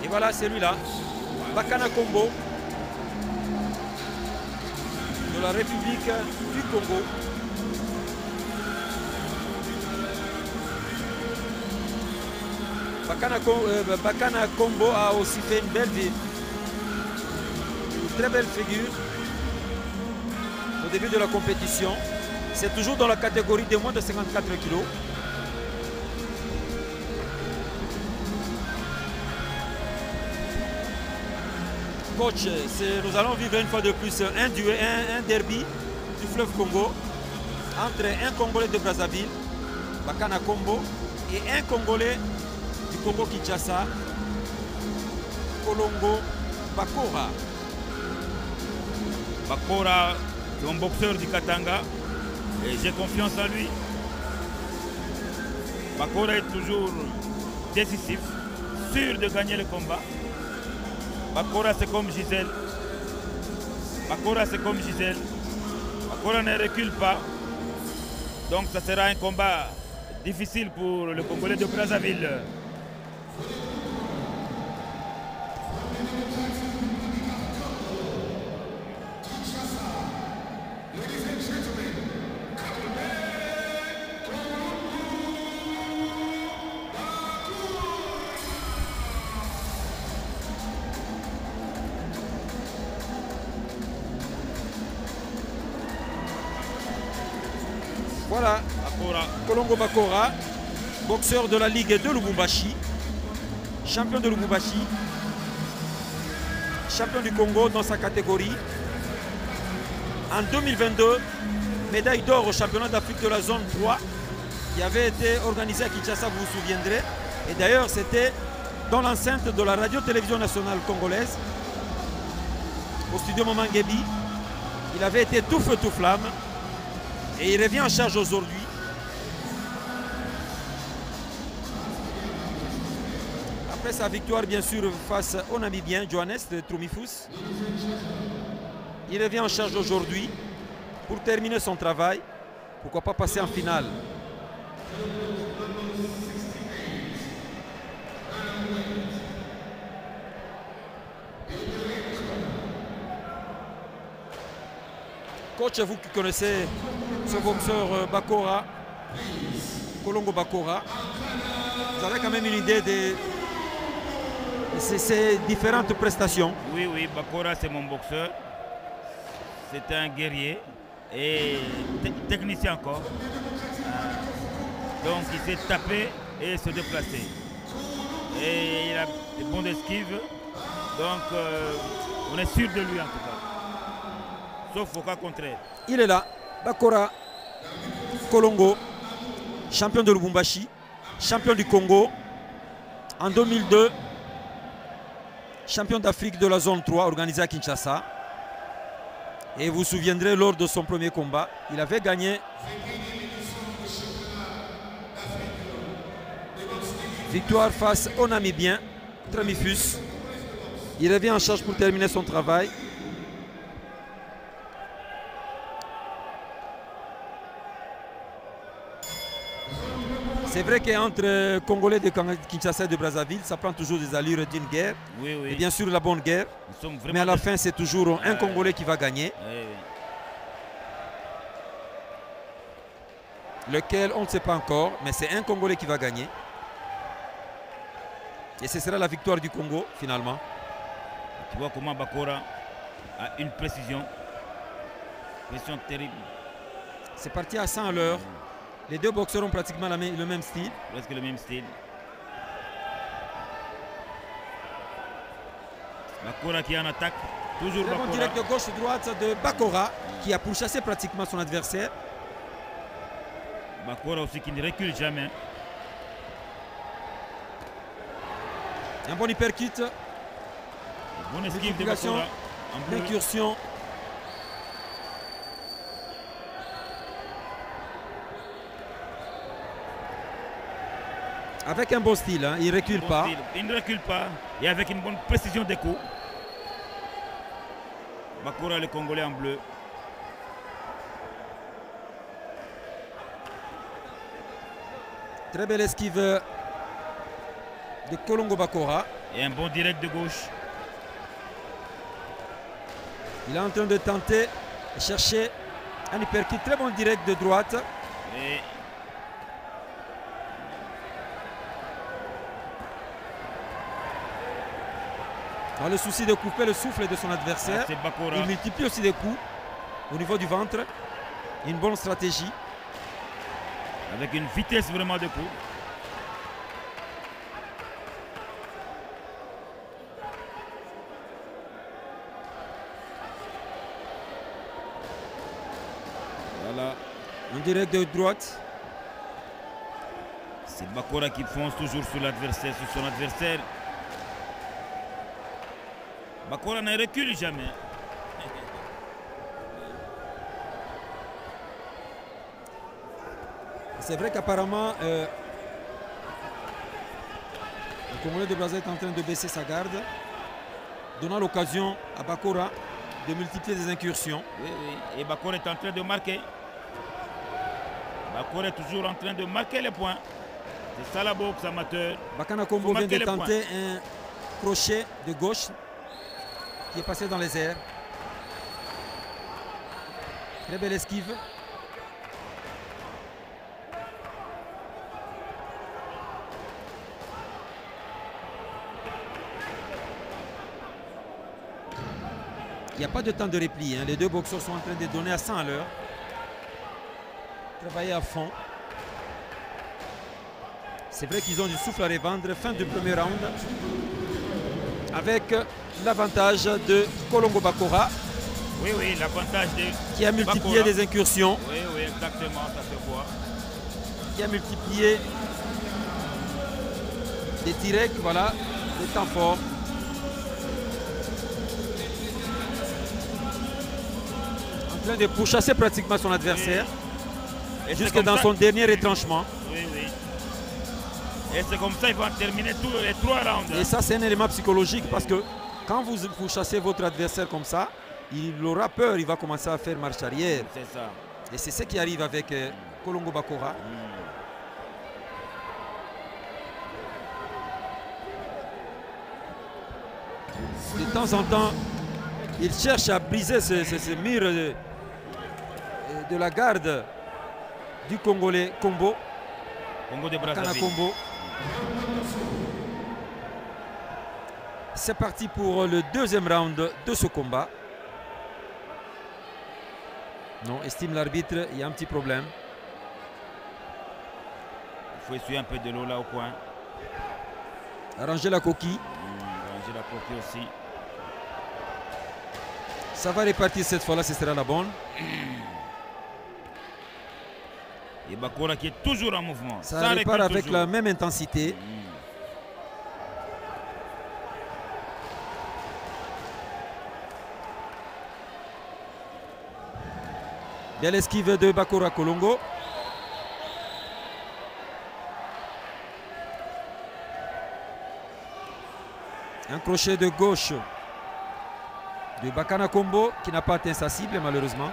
voilà, c'est lui là. Bakana Kombo de la République du Congo. Bakana Kombo a aussi fait une belle vie, une très belle figure au début de la compétition. C'est toujours dans la catégorie de moins de 54 kg. Coach, nous allons vivre une fois de plus un derby du fleuve Congo entre un Congolais de Brazzaville, Bakana Kombo, et un Congolais du Congo-Kinshasa, Kolongo Bakora. Bakora, c'est un boxeur du Katanga et j'ai confiance en lui. Bakora est toujours décisif, sûr de gagner le combat. Bakora c'est comme Gisèle. Bakora c'est comme Gisèle. Bakora ne recule pas. Donc ça sera un combat difficile pour le Congolais de Brazzaville. Voilà, Kolongo Bakora, boxeur de la Ligue de Lubumbashi, champion de Lubumbashi, champion du Congo dans sa catégorie. En 2022, médaille d'or au championnat d'Afrique de la zone 3 qui avait été organisé à Kinshasa, vous vous souviendrez. Et d'ailleurs, c'était dans l'enceinte de la radio-télévision nationale congolaise, au studio Mamangebi. Il avait été tout feu, tout flamme. Et il revient en charge aujourd'hui. Après sa victoire, bien sûr, face au Namibien, Johannes de Trumifus. Il revient en charge aujourd'hui pour terminer son travail. Pourquoi pas passer en finale. Coach, vous qui connaissez ce boxeur Bakora, Kolongo Bakora, vous avez quand même une idée de ses différentes prestations. Oui, oui, Bakora c'est mon boxeur. C'est un guerrier et technicien encore. Donc il s'est tapé et se déplacer. Et il a des bons esquives. Donc on est sûr de lui en tout cas. Sauf au cas contraire. Il est là, Bakora Kolongo, champion de Lubumbashi, champion du Congo en 2002, champion d'Afrique de la zone 3 organisé à Kinshasa. Et vous vous souviendrez, lors de son premier combat, il avait gagné victoire face au Namibien, Tremifus. Il revient en charge pour terminer son travail. C'est vrai qu'entre Congolais de Kinshasa et de Brazzaville, ça prend toujours des allures d'une guerre. Oui, oui. Et bien sûr la bonne guerre. Mais à la fin, c'est toujours un Congolais qui va gagner. Oui, oui. Lequel, on ne sait pas encore, mais c'est un Congolais qui va gagner. Et ce sera la victoire du Congo, finalement. Tu vois comment Bakora a une précision. Précision terrible. C'est parti à 100 à l'heure. Les deux boxeurs ont pratiquement le même style. Presque le même style. Bakora qui est en attaque. Toujours Très Bakora. bon direct de gauche-droite de Bakora qui a pourchassé pratiquement son adversaire. Bakora aussi qui ne recule jamais. Un bon uppercut. Bonne esquive de Bakora. L'incursion. Avec un bon style, hein. Il ne recule pas. Il ne recule pas. Et avec une bonne précision des coups. Bakora, le Congolais en bleu. Très belle esquive de Kolongo Bakora. Et un bon direct de gauche. Il est en train de tenter de chercher un uppercut. Très bon direct de droite. Et Dans le souci de couper le souffle de son adversaire. c'est Bakora. Il multiplie aussi des coups au niveau du ventre. Une bonne stratégie. Avec une vitesse vraiment de coup. Voilà. Un direct de droite. C'est Bakora qui fonce toujours sur l'adversaire, sur son adversaire. Bakora ne recule jamais. C'est vrai qu'apparemment, le Congolais de Brazzaville est en train de baisser sa garde, donnant l'occasion à Bakora de multiplier des incursions. Oui, oui. Et Bakora est en train de marquer. Bakora est toujours en train de marquer les points. C'est ça la boxe amateur. Bakana Kombo vient de tenter un crochet de gauche qui est passé dans les airs. Très belle esquive. Il n'y a pas de temps de repli, hein. Les deux boxeurs sont en train de donner à 100 à l'heure. Travailler à fond. C'est vrai qu'ils ont du souffle à revendre. Fin du premier round. Avec l'avantage de Kolongo Bakora. Oui, oui, l'avantage de qui a multiplié Bakora. des incursions. Oui, oui, exactement, ça se voit. Qui a multiplié des directs, voilà, des temps forts. En train de pourchasser pratiquement son adversaire. Et Jusque dans son dernier retranchement. Oui, oui. Et c'est comme ça qu'ils vont terminer tous les 3 rounds. Et ça, c'est un élément psychologique parce que quand vous pourchassez votre adversaire comme ça, il aura peur, il va commencer à faire marche arrière. C'est ça. Et c'est ce qui arrive avec Kolongo Bakora. De temps en temps, il cherche à briser ce mur de la garde du Congolais Kombo. Congo de Kana Brazzaville. Kombo. C'est parti pour le deuxième round de ce combat. Non, estime l'arbitre, il y a un petit problème. Il faut essuyer un peu de l'eau là au coin. Arranger la coquille. Ranger la coquille aussi. Ça va repartir cette fois-là, ce sera la bonne. Et Bakora qui est toujours en mouvement. Ça Ça repart recule avec toujours. la même intensité. Belle esquive de Bakora Kolongo. Un crochet de gauche de Bakana Kombo qui n'a pas atteint sa cible malheureusement.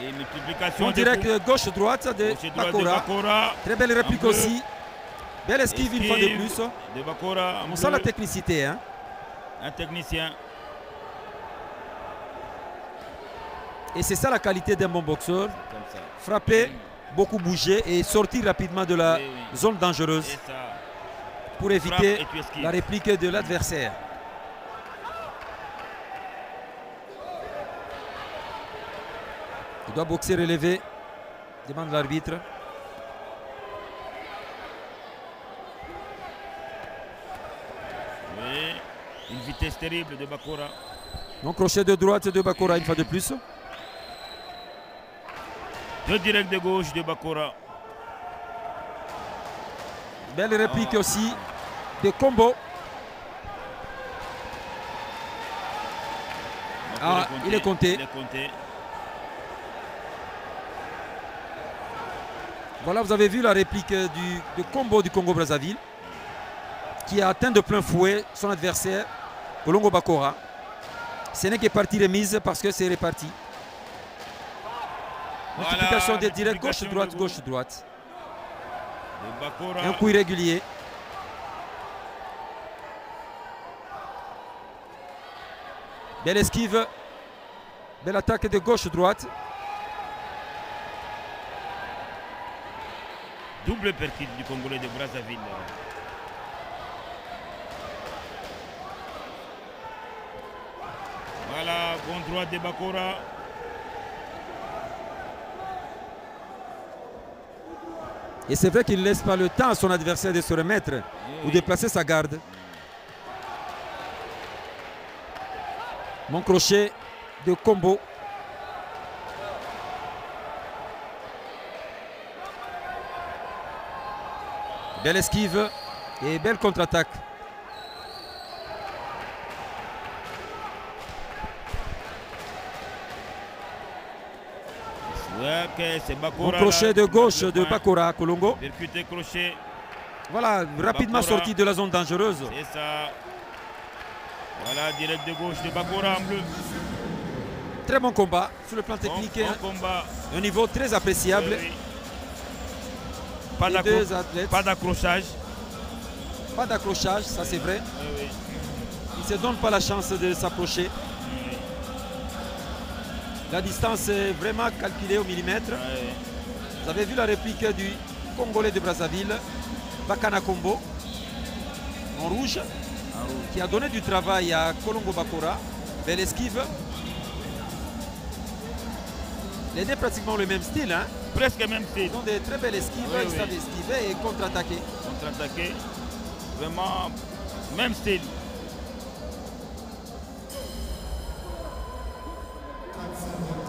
Et multiplication En de direct coups. gauche-droite de Gauche et droite de Bakora. Bakora. Très belle réplique Un peu. aussi. Belle esquive une fois de Esquive plus. de Bakora. On sent la technicité. Hein. Un technicien. Et c'est ça la qualité d'un bon boxeur. Comme ça. Frapper, beaucoup bouger et sortir rapidement de la Oui, oui. zone dangereuse Et ça. pour Frappe éviter et tu esquives. la réplique de l'adversaire. Il doit boxer relevé, demande l'arbitre. Oui. Une vitesse terrible de Bakora. Donc crochet de droite de Bakora une fois de plus. Deux directs de gauche de Bakora. Belle réplique aussi de Kombo. Ah, il est compté. Il est compté. Voilà, vous avez vu la réplique de Kombo du Congo Brazzaville qui a atteint de plein fouet son adversaire, Kolongo Bakora. Ce n'est que partie remise parce que c'est réparti. Voilà, Multiplication des directs multiplication gauche-droite, de gauche-droite. De Bakora. Un coup irrégulier. Belle esquive. Belle attaque de gauche-droite. Double percute du Congolais de Brazzaville. Voilà, bon droit de Bakora. Et c'est vrai qu'il ne laisse pas le temps à son adversaire de se remettre ou de placer sa garde. Mon crochet de combo. Belle esquive et belle contre-attaque. Mon crochet de gauche de Bakora Kolongo. Percuté crochet. Voilà, rapidement Bakora. sorti de la zone dangereuse. C'est ça. Voilà, direct de gauche de Bakora en bleu. Très bon combat sur le plan technique. Bon combat. Un niveau très appréciable. Oui. Les deux athlètes. Pas d'accrochage. Pas d'accrochage, ça c'est vrai. Oui. Ils ne se donnent pas la chance de s'approcher. Oui. La distance est vraiment calculée au millimètre. Oui. Vous avez vu la réplique du Congolais de Brazzaville, Bakana Kombo, en rouge, qui a donné du travail à Kolongo Bakora. Belle esquive. Les deux pratiquement le même style. Hein? Presque même style. Ils ont des très belles esquives, Oui, ils oui. savent esquiver et contre-attaquer. Contre-attaqué. Vraiment, même style.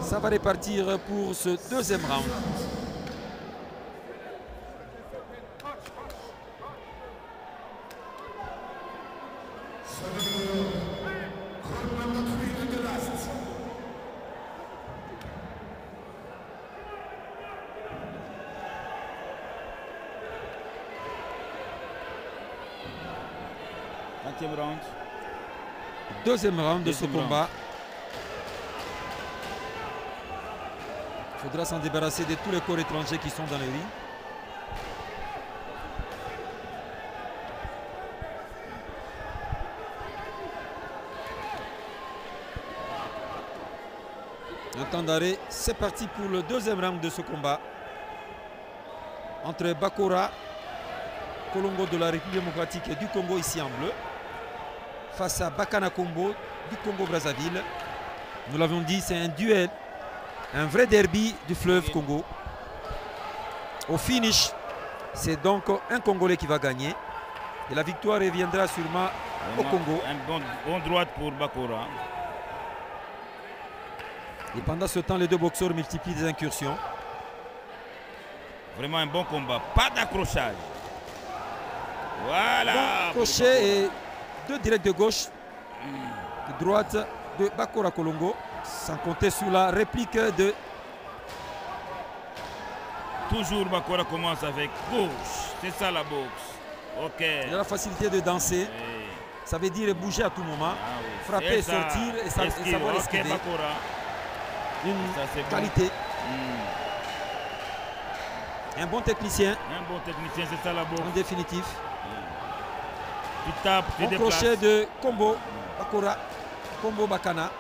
Ça va repartir pour ce deuxième round. Round. Deuxième round de ce Deuxième combat. Il faudra s'en débarrasser de tous les corps étrangers qui sont dans le ring. Un temps d'arrêt, c'est parti pour le deuxième round de ce combat. Entre Bakora, Kolongo de la République démocratique du Congo ici en bleu, face à Bakana Kombo du Congo-Brazzaville. Nous l'avons dit, c'est un duel, un vrai derby du fleuve Congo. Au finish, c'est donc un Congolais qui va gagner. Et la victoire reviendra sûrement au Congo. Un bon droite pour Bakora. Et pendant ce temps, les deux boxeurs multiplient des incursions. Vraiment un bon combat. Pas d'accrochage. Voilà. Bon crochet et deux directs de gauche, de droite de Bakora Kolongo, sans compter sur la réplique de... Toujours Bakora commence avec gauche. C'est ça la boxe. Ok. Il a la facilité de danser. Oui. Ça veut dire bouger à tout moment, Ah oui. frapper, C'est ça. sortir et savoir Ok, esquiver. Bakora. Une Ça, c'est bon. qualité, un bon technicien Un bon technicien, c'est ça la boxe. en définitif. Tu tapes, tu Bon déplaces. crochet de Kombo Bakora, Kombo Bakana.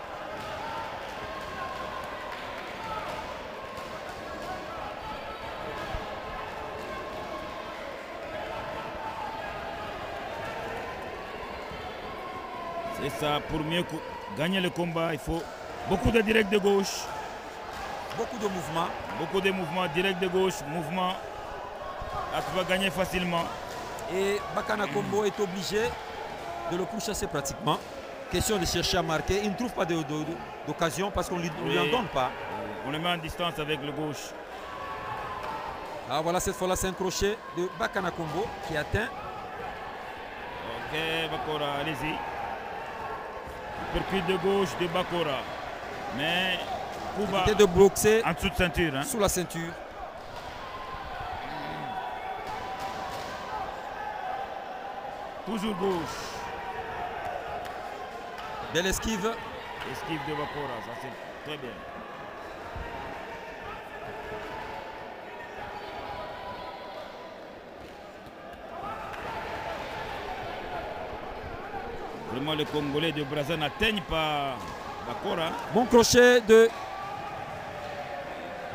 C'est ça, pour mieux gagner le combat, il faut beaucoup de direct de gauche, Beaucoup de mouvements. beaucoup de mouvements, direct de gauche, mouvement. Là, tu vas gagner facilement. Et Bakana Kombo est obligé de le pourchasser pratiquement. Question de chercher à marquer. Il ne trouve pas d'occasion parce qu'on ne lui en donne pas. On le met en distance avec le gauche. Ah, voilà, cette fois-là, c'est un crochet de Bakana Kombo qui atteint. Ok, Bakora, allez-y. Percute de gauche de Bakora. Mais Kuba Tête de boxer en dessous de ceinture. Hein. sous la ceinture. Toujours gauche. Belle esquive. Esquive de Bakora, ça c'est très bien. Vraiment, les Congolais de Brazza n'atteignent pas Bakora. Bon crochet de...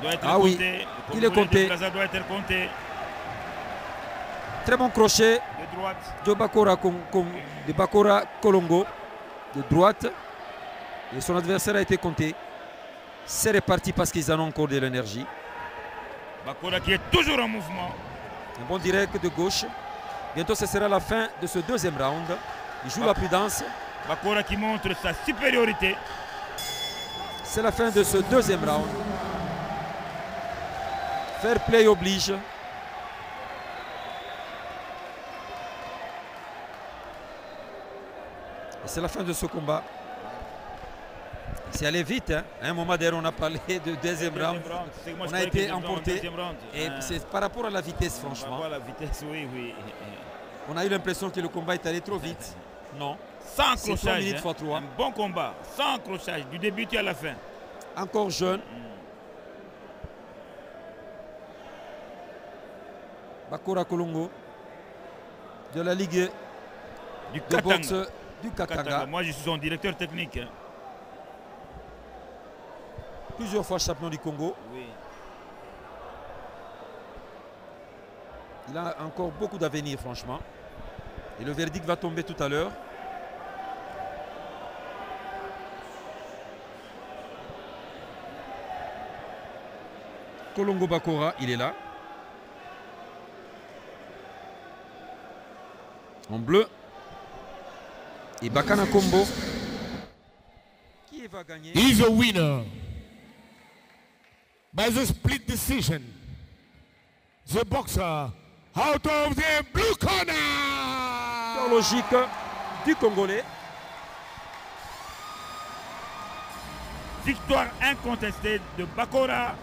Doit être Ah compté. oui, Le il est Congolais compté. de Brazza doit être compté. Très bon crochet De droite. de Bakora Kolongo de droite. Et son adversaire a été compté. C'est reparti parce qu'ils en ont encore de l'énergie. Bakora qui est toujours en mouvement. Un bon direct de gauche. Bientôt ce sera la fin de ce deuxième round. Il joue la prudence. Bakora qui montre sa supériorité. C'est la fin de ce deuxième round. Fair play oblige. Et c'est la fin de ce combat. C'est allé vite. Hein. À un moment d'ailleurs, on a parlé de deuxième round. On a été emporté. Et c'est par rapport à la vitesse, franchement. Par rapport à la vitesse, oui, oui. On a eu l'impression que le combat est allé trop vite. Non. Sans C'est 3 accrochage. minutes fois 3. Un bon combat. Sans accrochage. Du début à la fin. Encore jeune. Bakora Kolongo de la Ligue Du de boxe Katanga. du Katanga. Moi, je suis son directeur technique. Hein. Plusieurs fois champion du Congo. Oui. Il a encore beaucoup d'avenir, franchement. Et le verdict va tomber tout à l'heure. Kolongo Bakora, il est là. En bleu. Et Bakana Kombo. Qui va gagner? He's a winner by the split decision. The boxer out of the blue corner. Logique du Congolais. Victoire incontestée de Bakora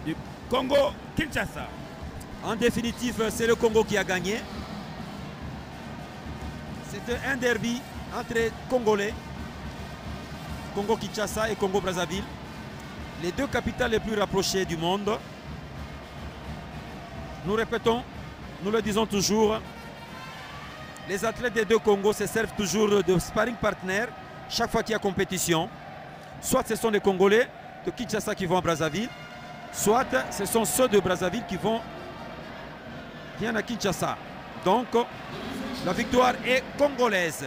du Congo Kinshasa. En définitive, c'est le Congo qui a gagné. C'était un derby entre Congolais, Congo-Kinshasa et Congo-Brazzaville. Les deux capitales les plus rapprochées du monde. Nous répétons, nous le disons toujours, les athlètes des deux Congos se servent toujours de sparring partner chaque fois qu'il y a compétition. Soit ce sont les Congolais de Kinshasa qui vont à Brazzaville, soit ce sont ceux de Brazzaville qui viennent à Kinshasa. Donc, la victoire est congolaise.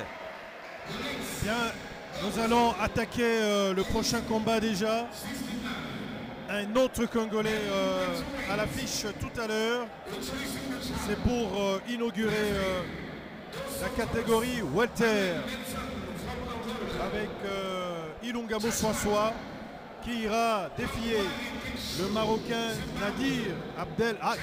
Bien, nous allons attaquer le prochain combat déjà. Un autre Congolais à l'affiche tout à l'heure. C'est pour inaugurer la catégorie welter avec Ilunga Moussouassoua qui ira défier le Marocain Nadir Abdelhak.